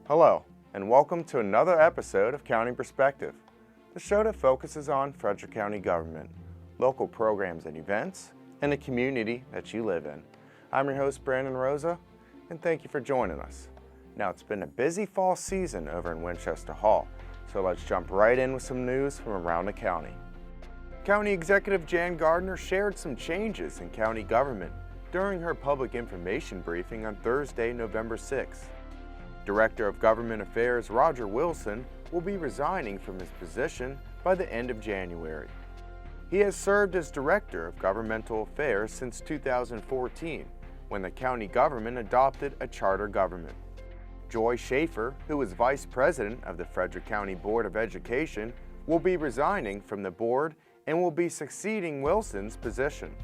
Hello, and welcome to another episode of County Perspective, the show that focuses on Frederick County government, local programs and events, and the community that you live in. I'm your host, Brandon Rosa, and thank you for joining us. Now, it's been a busy fall season over in Winchester Hall, so let's jump right in with some news from around the county. County Executive Jan Gardner shared some changes in county government during her public information briefing on Thursday, November 6th. Director of Government Affairs Roger Wilson will be resigning from his position by the end of January. He has served as Director of Governmental Affairs since 2014, when the county government adopted a charter government. Joy Schaefer, who is Vice President of the Frederick County Board of Education, will be resigning from the board and will be succeeding Wilson's position.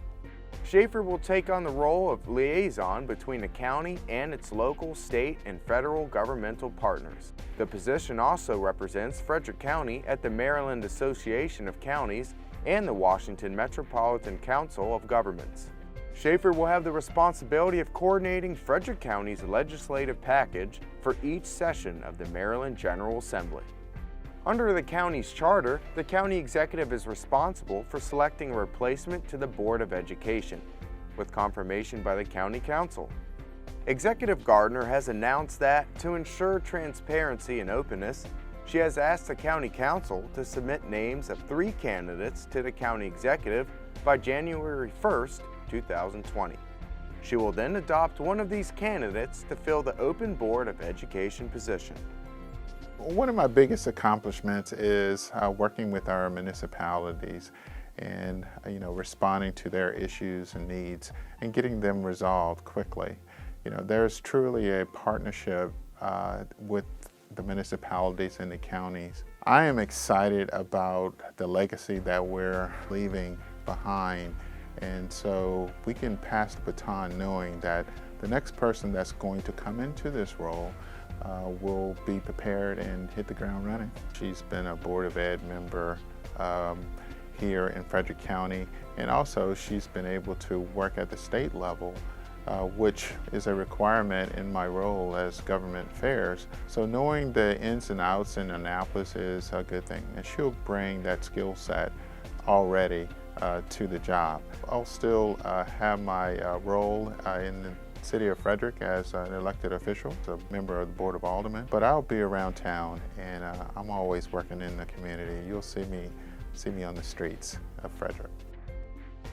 Schaefer will take on the role of liaison between the county and its local, state, and federal governmental partners. The position also represents Frederick County at the Maryland Association of Counties and the Washington Metropolitan Council of Governments. Schaefer will have the responsibility of coordinating Frederick County's legislative package for each session of the Maryland General Assembly. Under the county's charter, the county executive is responsible for selecting a replacement to the Board of Education, with confirmation by the County Council. Executive Gardner has announced that, to ensure transparency and openness, she has asked the County Council to submit names of 3 candidates to the county executive by January 1st, 2020. She will then adopt one of these candidates to fill the open Board of Education position. One of my biggest accomplishments is working with our municipalities and responding to their issues and needs and getting them resolved quickly. There's truly a partnership with the municipalities and the counties. I am excited about the legacy that we're leaving behind, and so we can pass the baton knowing that the next person that's going to come into this role will be prepared and hit the ground running. She's been a Board of Ed member here in Frederick County, and also she's been able to work at the state level, which is a requirement in my role as government affairs. So knowing the ins and outs in Annapolis is a good thing, and she'll bring that skill set already to the job. I'll still have my role in the City of Frederick as an elected official, a member of the Board of Aldermen, but I'll be around town, and I'm always working in the community. You'll see me on the streets of Frederick.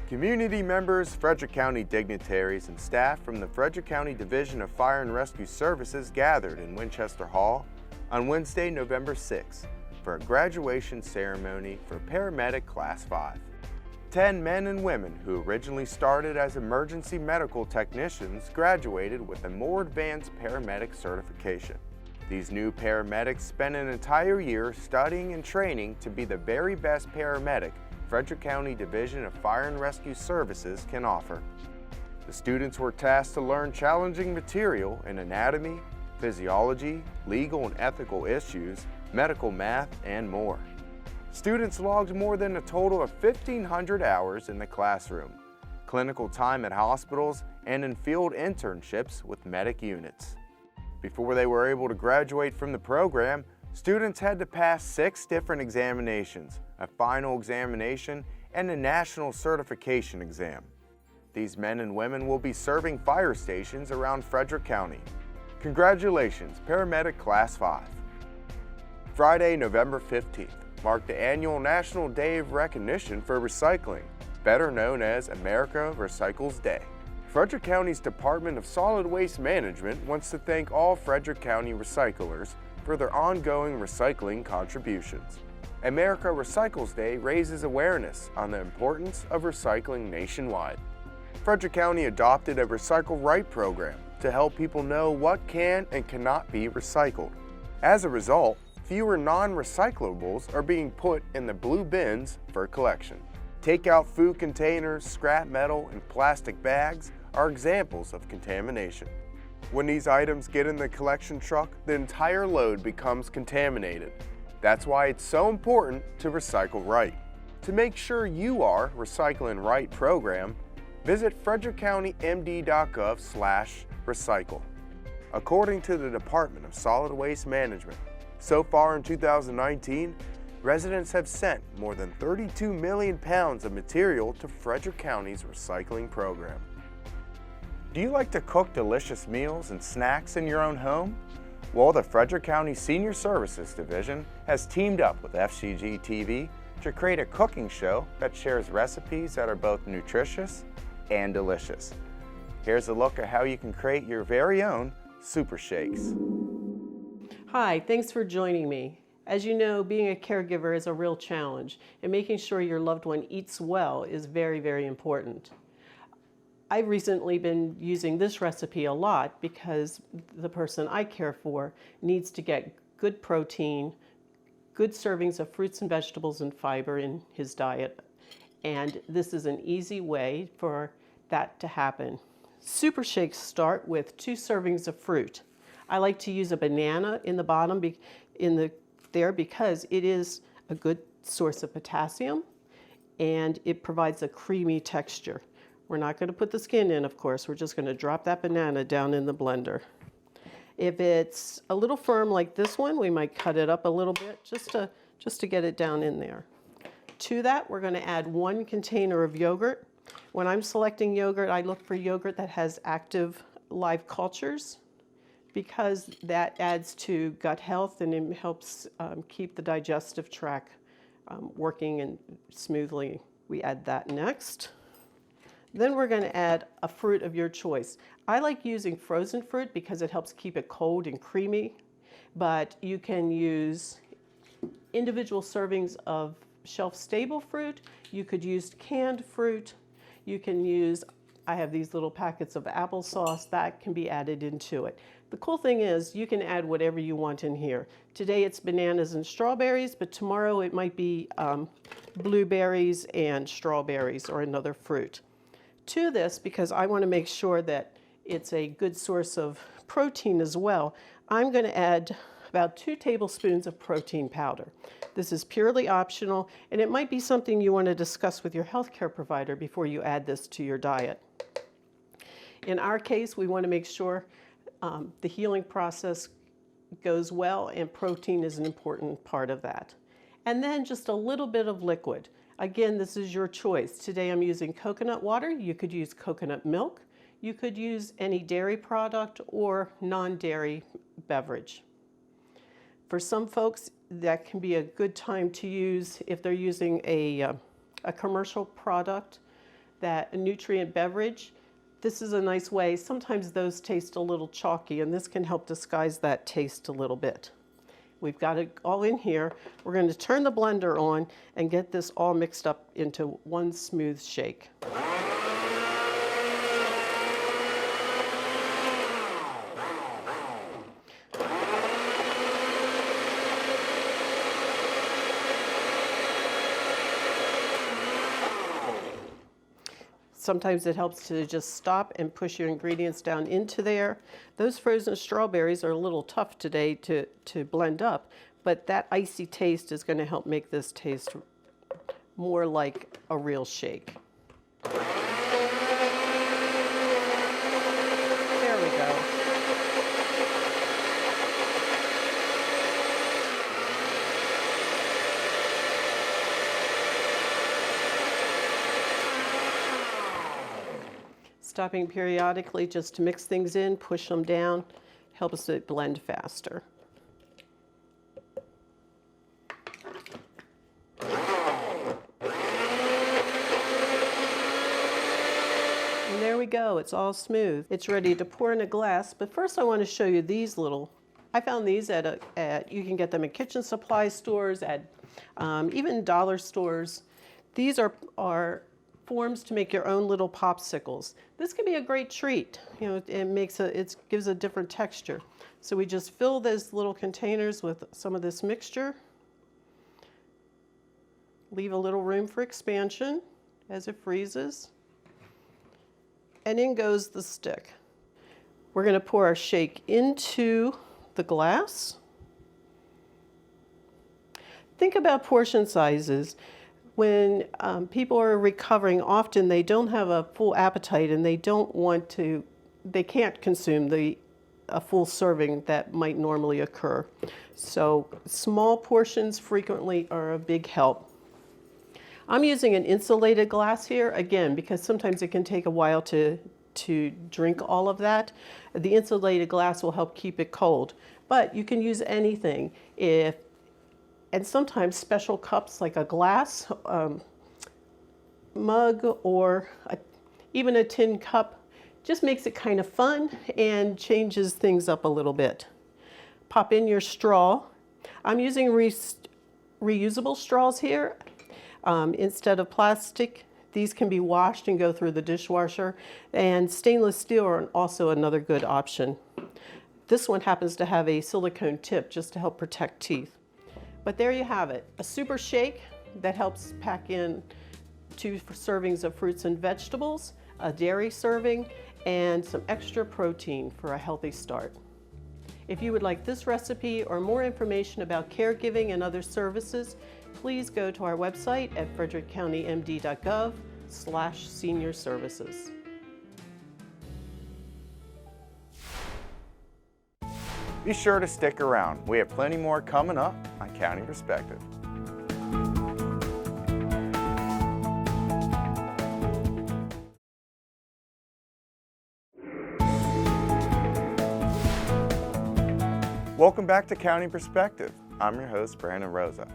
Community members, Frederick County dignitaries, and staff from the Frederick County Division of Fire and Rescue Services gathered in Winchester Hall on Wednesday, November 6th for a graduation ceremony for Paramedic Class 5. 10 men and women who originally started as emergency medical technicians graduated with a more advanced paramedic certification. These new paramedics spent an entire year studying and training to be the very best paramedic Frederick County Division of Fire and Rescue Services can offer. The students were tasked to learn challenging material in anatomy, physiology, legal and ethical issues, medical math, and more. Students logged more than a total of 1,500 hours in the classroom, clinical time at hospitals, and in field internships with medic units. Before they were able to graduate from the program, students had to pass 6 different examinations, a final examination, and a national certification exam. These men and women will be serving fire stations around Frederick County. Congratulations, Paramedic Class 5. Friday, November 15th. Marked the annual National Day of Recognition for Recycling, better known as America Recycles Day. Frederick County's Department of Solid Waste Management wants to thank all Frederick County recyclers for their ongoing recycling contributions. America Recycles Day raises awareness on the importance of recycling nationwide. Frederick County adopted a Recycle Right program to help people know what can and cannot be recycled. As a result, fewer non-recyclables are being put in the blue bins for collection. Takeout food containers, scrap metal, and plastic bags are examples of contamination. When these items get in the collection truck, the entire load becomes contaminated. That's why it's so important to recycle right. To make sure you are Recycling Right program, visit frederickcountymd.gov/recycle. according to the Department of Solid Waste Management. So far in 2019, residents have sent more than 32 million pounds of material to Frederick County's recycling program. Do you like to cook delicious meals and snacks in your own home? Well, the Frederick County Senior Services Division has teamed up with FCG-TV to create a cooking show that shares recipes that are both nutritious and delicious. Here's a look at how you can create your very own super shakes. Hi, thanks for joining me. As you know, being a caregiver is a real challenge, and making sure your loved one eats well is very, very important. I've recently been using this recipe a lot because the person I care for needs to get good protein, good servings of fruits and vegetables and fiber in his diet, and this is an easy way for that to happen. Super shakes start with 2 servings of fruit. I like to use a banana in the bottom there because it is a good source of potassium and it provides a creamy texture. We're not going to put the skin in, of course. We're just going to drop that banana down in the blender. If it's a little firm like this one, we might cut it up a little bit just to get it down in there. To that, we're going to add 1 container of yogurt. When I'm selecting yogurt, I look for yogurt that has active live cultures because that adds to gut health and it helps keep the digestive tract working and smoothly. We add that next. Then we're going to add a fruit of your choice. I like using frozen fruit because it helps keep it cold and creamy, but you can use individual servings of shelf-stable fruit. You could use canned fruit. You can use, I have these little packets of applesauce that can be added into it. The cool thing is you can add whatever you want in here. Today it's bananas and strawberries, but tomorrow it might be blueberries and strawberries or another fruit. To this, because I want to make sure that it's a good source of protein as well, I'm going to add about 2 tablespoons of protein powder. This is purely optional, and it might be something you want to discuss with your healthcare provider before you add this to your diet. In our case, we want to make sure the healing process goes well, and protein is an important part of that. And then just a little bit of liquid. Again, this is your choice. Today I'm using coconut water. You could use coconut milk. You could use any dairy product or non-dairy beverage. For some folks, that can be a good time to use if they're using a commercial product, a nutrient beverage. This is a nice way. Sometimes those taste a little chalky, and this can help disguise that taste a little bit. We've got it all in here. We're going to turn the blender on and get this all mixed up into one smooth shake. Sometimes it helps to just stop and push your ingredients down into there. Those frozen strawberries are a little tough today to blend up, but that icy taste is going to help make this taste more like a real shake. There we go. Stopping periodically just to mix things in, push them down, helps it blend faster. And there we go, it's all smooth. It's ready to pour in a glass, but first I want to show you these little, I found these you can get them in kitchen supply stores, at even dollar stores. These are forms to make your own little popsicles. This can be a great treat. You know, it gives a different texture. So we just fill those little containers with some of this mixture. Leave a little room for expansion as it freezes. And in goes the stick. We're going to pour our shake into the glass. Think about portion sizes. When people are recovering, often they don't have a full appetite and they can't consume the a full serving that might normally occur. So small portions frequently are a big help. I'm using an insulated glass here, again, because sometimes it can take a while to drink all of that. The insulated glass will help keep it cold, but you can use anything. And sometimes special cups like a glass mug or even a tin cup just makes it kind of fun and changes things up a little bit. Pop in your straw. I'm using reusable straws here instead of plastic. These can be washed and go through the dishwasher, and stainless steel are also another good option. This one happens to have a silicone tip just to help protect teeth. But there you have it, a super shake that helps pack in 2 servings of fruits and vegetables, a dairy serving, and some extra protein for a healthy start. If you would like this recipe or more information about caregiving and other services, please go to our website at frederickcountymd.gov/senior services. Be sure to stick around. We have plenty more coming up on County Perspective. Welcome back to County Perspective. I'm your host, Brandon Rosa.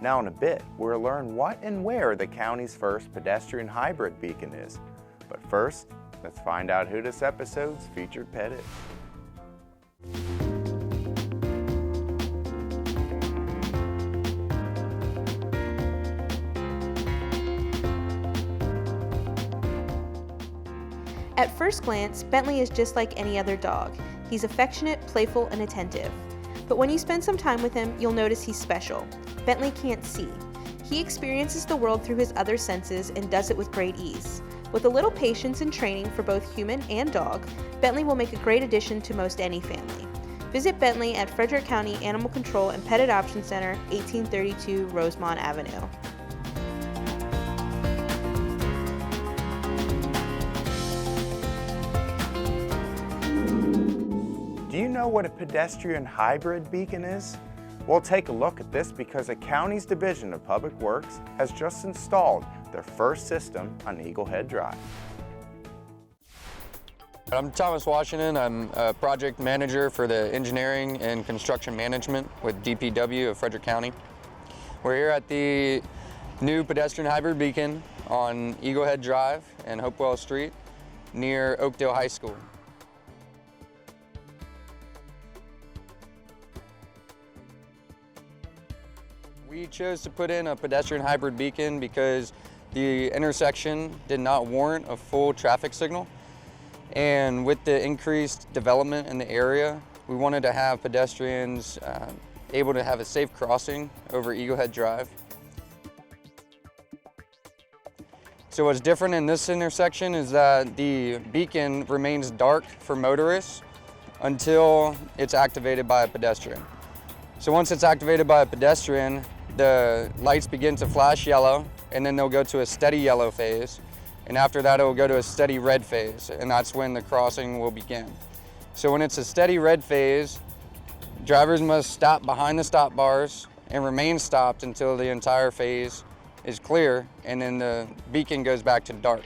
Now in a bit, we'll learn what and where the county's first pedestrian hybrid beacon is. But first, let's find out who this episode's featured pet is. At first glance, Bentley is just like any other dog. He's affectionate, playful, and attentive. But when you spend some time with him, you'll notice he's special. Bentley can't see. He experiences the world through his other senses and does it with great ease. With a little patience and training for both human and dog, Bentley will make a great addition to most any family. Visit Bentley at Frederick County Animal Control and Pet Adoption Center, 1832 Rosemont Avenue. Do you know what a pedestrian hybrid beacon is? We'll take a look at this because the county's Division of Public Works has just installed their first system on Eagle Head Drive. I'm Thomas Washington. I'm a project manager for the engineering and construction management with DPW of Frederick County. We're here at the new pedestrian hybrid beacon on Eagle Head Drive and Hopewell Street near Oakdale High School. We chose to put in a pedestrian hybrid beacon because the intersection did not warrant a full traffic signal. And with the increased development in the area, we wanted to have pedestrians able to have a safe crossing over Eagle Head Drive. So what's different in this intersection is that the beacon remains dark for motorists until it's activated by a pedestrian. So once it's activated by a pedestrian, the lights begin to flash yellow, and then they'll go to a steady yellow phase. And after that, it will go to a steady red phase, and that's when the crossing will begin. So when it's a steady red phase, drivers must stop behind the stop bars and remain stopped until the entire phase is clear, and then the beacon goes back to dark.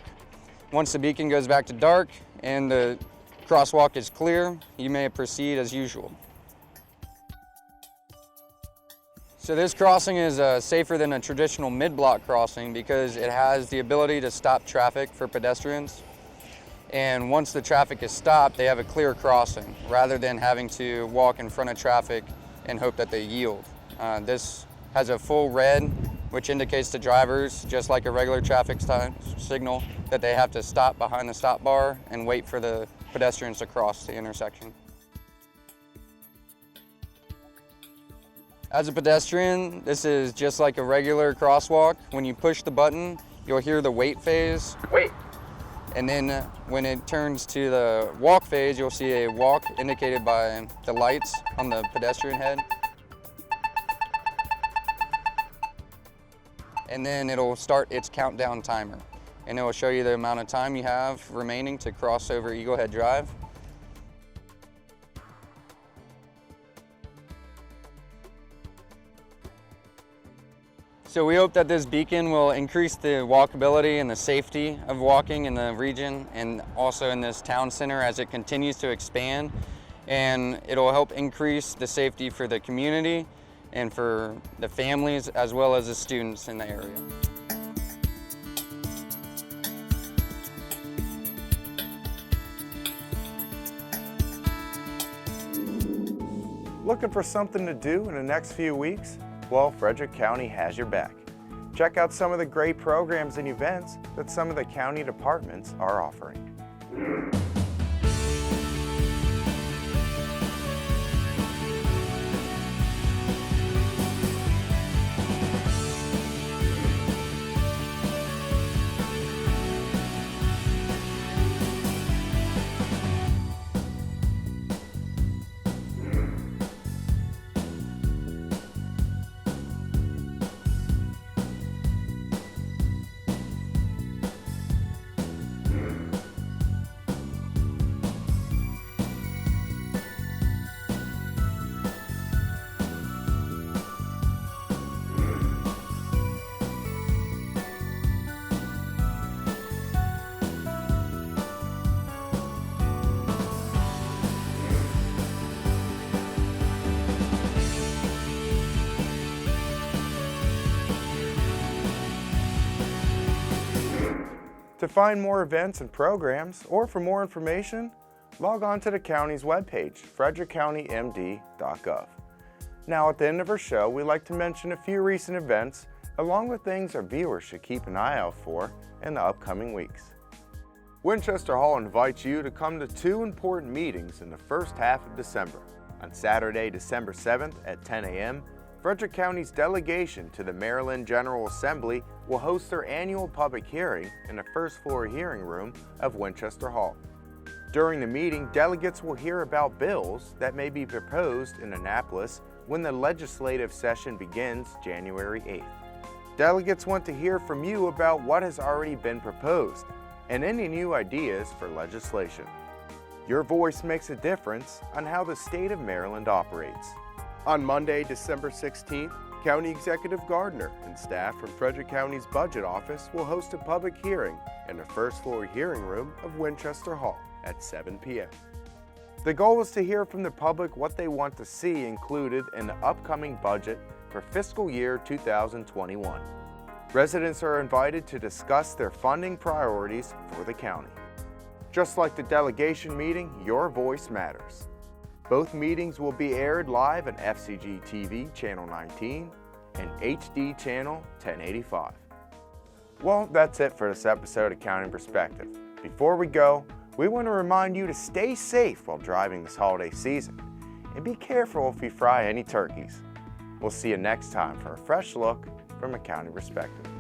Once the beacon goes back to dark and the crosswalk is clear, you may proceed as usual. So this crossing is safer than a traditional mid-block crossing because it has the ability to stop traffic for pedestrians. And once the traffic is stopped, they have a clear crossing rather than having to walk in front of traffic and hope that they yield. This has a full red, which indicates to drivers, just like a regular traffic signal, that they have to stop behind the stop bar and wait for the pedestrians to cross the intersection. As a pedestrian, this is just like a regular crosswalk. When you push the button, you'll hear the wait phase. Wait. And then when it turns to the walk phase, you'll see a walk indicated by the lights on the pedestrian head. And then it'll start its countdown timer. And it will show you the amount of time you have remaining to cross over Eagle Head Drive. So we hope that this beacon will increase the walkability and the safety of walking in the region and also in this town center as it continues to expand. And it'll help increase the safety for the community and for the families as well as the students in the area. Looking for something to do in the next few weeks? Well, Frederick County has your back. Check out some of the great programs and events that some of the county departments are offering. To find more events and programs, or for more information, log on to the county's webpage, frederickcountymd.gov. Now at the end of our show, we like to mention a few recent events, along with things our viewers should keep an eye out for in the upcoming weeks. Winchester Hall invites you to come to two important meetings in the first half of December. On Saturday, December 7th at 10 a.m., Frederick County's delegation to the Maryland General Assembly will host their annual public hearing in the first floor hearing room of Winchester Hall. During the meeting, delegates will hear about bills that may be proposed in Annapolis when the legislative session begins January 8th. Delegates want to hear from you about what has already been proposed and any new ideas for legislation. Your voice makes a difference on how the state of Maryland operates. On Monday, December 16th, County Executive Gardner and staff from Frederick County's Budget Office will host a public hearing in the first floor hearing room of Winchester Hall at 7 p.m. The goal is to hear from the public what they want to see included in the upcoming budget for fiscal year 2021. Residents are invited to discuss their funding priorities for the county. Just like the delegation meeting, your voice matters. Both meetings will be aired live on FCG-TV Channel 19 and HD Channel 1085. Well, that's it for this episode of County Perspective. Before we go, we want to remind you to stay safe while driving this holiday season and be careful if you fry any turkeys. We'll see you next time for a fresh look from a county perspective.